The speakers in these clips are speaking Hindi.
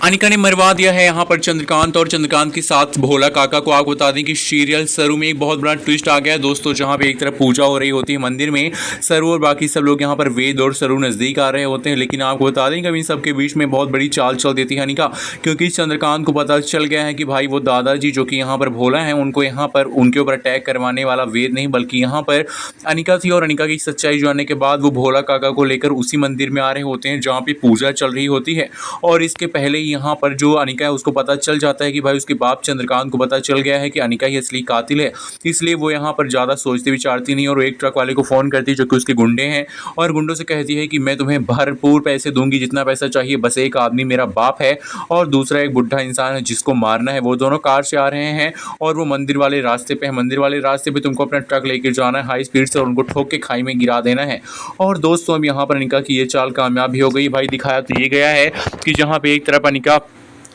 अनिका ने मरवा दिया है यहाँ पर चंद्रकांत और चंद्रकांत के साथ भोला काका को। आपको बता दें कि सीरियल सरू में एक बहुत बड़ा ट्विस्ट आ गया है दोस्तों, जहाँ पे एक तरफ पूजा हो रही होती है मंदिर में, सरू और बाकी सब लोग यहाँ पर वेद और सरू नज़दीक आ रहे होते हैं। लेकिन आपको बता दें कि इन सबके बीच में बहुत बड़ी चाल चल देती है अनिका, क्योंकि चंद्रकांत को पता चल गया है कि भाई वो दादाजी जो कि यहाँ पर भोला है, उनको यहाँ पर उनके ऊपर अटैक करवाने वाला वेद नहीं बल्कि यहाँ पर अनिका थी। और अनिका की सच्चाई जानने के बाद वो भोला काका को लेकर उसी मंदिर में आ रहे होते हैं जहाँ पे पूजा चल रही होती है। और इसके पहले यहाँ पर जो अनिका है उसको पता चल जाता है कि भाई उसके बाप चंद्रकांत को पता चल गया है कि अनिका ही असली कातिल है, इसलिए वो यहाँ पर ज़्यादा सोचती विचारती नहीं और एक ट्रक वाले को फ़ोन करती है जो कि उसके गुंडे हैं, और गुंडों से कहती है कि मैं तुम्हें भरपूर पैसे दूंगी, जितना पैसा चाहिए, बस एक आदमी मेरा बाप है और दूसरा एक बुढ़ा इंसान है जिसको मारना है। वो दोनों कार से आ रहे हैं और वो मंदिर वाले रास्ते पे है। मंदिर वाले रास्ते पे तुमको अपना ट्रक लेकर जाना है हाई स्पीड से और उनको ठोक के खाई में गिरा देना है। और दोस्तों अब यहाँ पर अनिका की ये चाल कामयाब भी हो गई। भाई दिखाया तो ये गया है कि जहाँ पे एक तरफ अनिका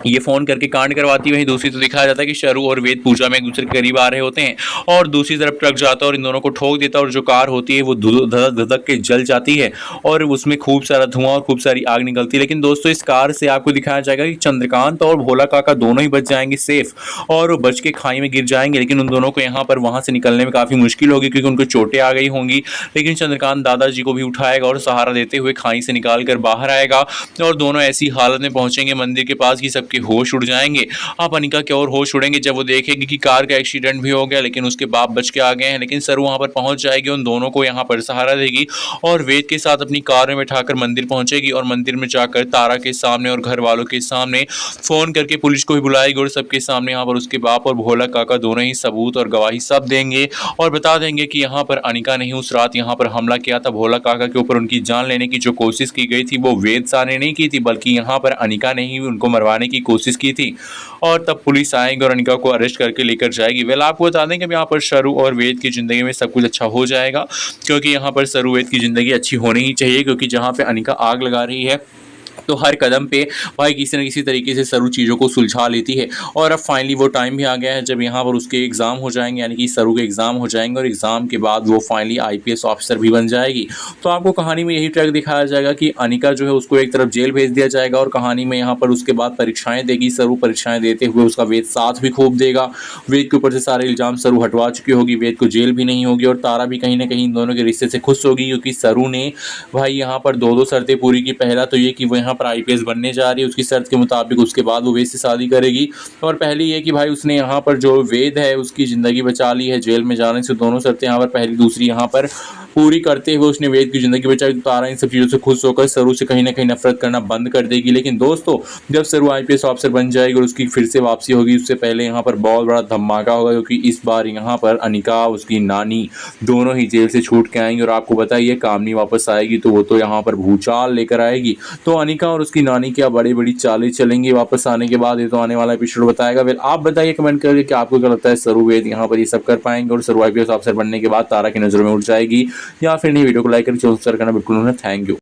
ये फ़ोन करके कांड करवाती है, वहीं दूसरी तो दिखाया जाता है कि शरू और वेद पूजा में एक दूसरे के करीब आ रहे होते हैं और दूसरी तरफ ट्रक जाता है और इन दोनों को ठोक देता है और जो कार होती है वो धधक धधक के जल जाती है और उसमें खूब सारा धुआं और खूब सारी आग निकलती है। लेकिन दोस्तों इस कार से आपको दिखाया जाएगा कि चंद्रकांत और भोला काका दोनों ही बच जाएंगे सेफ और वो बच के खाई में गिर जाएंगे। लेकिन उन दोनों को यहाँ पर वहाँ से निकलने में काफ़ी मुश्किल होगी क्योंकि उनको चोटें आ गई होंगी। लेकिन चंद्रकांत दादाजी को भी उठाएगा और सहारा देते हुए खाई से निकाल कर बाहर आएगा और दोनों ऐसी हालत में पहुंचेंगे मंदिर के पास कि सबके होश उड़ जाएंगे। आप अनिका के और होश उड़ेंगे जब वो देखेगी कि कार का एक्सीडेंट भी हो गया लेकिन उसके बाप बच के आ गए हैं। लेकिन सरू वहां पर पहुंच जाएगी, उन दोनों को यहां पर सहारा देगी और वेद के साथ अपनी कार में बैठाकर मंदिर पहुंचेगी और मंदिर में जाकर तारा के सामने और घर वालों के सामने फोन करके पुलिस को भी बुलाएगी और सबके सामने यहाँ पर उसके बाप और भोला काका दोनों ही सबूत और गवाही सब देंगे और बता देंगे कि यहाँ पर अनिका ने उस रात यहाँ पर हमला किया था। भोला काका के ऊपर उनकी जान लेने की जो कोशिश की गई थी वो वेद शाह ने नहीं की थी बल्कि यहाँ पर अनिका ने ही उनको मरवाने की कोशिश की थी। और तब पुलिस आएगी और अनिका को अरेस्ट करके लेकर जाएगी। वेल आपको बता दें कि यहाँ पर शरू और वेद की ज़िंदगी में सब कुछ अच्छा हो जाएगा, क्योंकि यहाँ पर शरू वेद की ज़िंदगी अच्छी होनी ही चाहिए, क्योंकि जहाँ पे अनिका आग लगा रही है तो हर कदम पे भाई किसी न किसी तरीके से सरू चीज़ों को सुलझा लेती है। और अब फाइनली वो टाइम भी आ गया है जब यहाँ पर उसके एग्ज़ाम हो जाएंगे, यानी कि सरू के एग्ज़ाम हो जाएंगे और एग्ज़ाम के बाद वो फाइनली आईपीएस ऑफिसर भी बन जाएगी। तो आपको कहानी में यही ट्रैक दिखाया जाएगा कि अनिका जो है उसको एक तरफ जेल भेज दिया जाएगा और कहानी में यहाँ पर उसके बाद परीक्षाएँ देगी सरू। परीक्षाएँ देते हुए उसका वेद साथ भी खूब देगा, वेद के ऊपर से सारे इल्ज़ाम सरू हटवा चुकी होगी, वेद को जेल भी नहीं होगी और तारा भी कहीं ना कहीं इन दोनों के रिश्ते से खुश होगी, क्योंकि सरू ने भाई यहाँ पर दो शर्तें पूरी की। पहला तो ये कि वो यहाँ पर आईपीएस बनने जा रही है उसकी शर्त के मुताबिक, उसके बाद वो वेद से शादी करेगी। और पहली ये कि भाई उसने यहाँ पर जो वेद है उसकी ज़िंदगी बचा ली है जेल में जाने से। दोनों शर्तें यहाँ पर पहली दूसरी यहाँ पर पूरी करते हुए उसने वेद की ज़िंदगी बचाई। तो तारा इन सब चीज़ों से खुश होकर सरू से कहीं ना कहीं नफरत करना बंद कर देगी। लेकिन दोस्तों जब सरू आईपीएस ऑफिसर बन जाएगी और उसकी फिर से वापसी होगी, उससे पहले यहाँ पर बहुत बड़ा धमाका होगा, क्योंकि इस बार यहाँ पर अनिका उसकी नानी दोनों ही जेल से छूट के आएंगी। और आपको बताइए कामनी वापस आएगी तो वो तो यहाँ पर भूचाल लेकर आएगी। तो अनिका और उसकी नानी क्या बड़ी बड़ी चालें चलेंगी वापस आने के बाद, ये तो आने वाला एपिसोड बताएगा। फिर आप बताइए कमेंट करके कि आपको क्या लगता है सरू वेद यहाँ पर ये सब कर पाएंगे और सरू आईपीएस ऑफिसर बनने के बाद तारा की नज़रों में उठ जाएगी या फिर नहीं। वीडियो को लाइक करके सब्सक्राइब करना बिल्कुल ना। Thank you.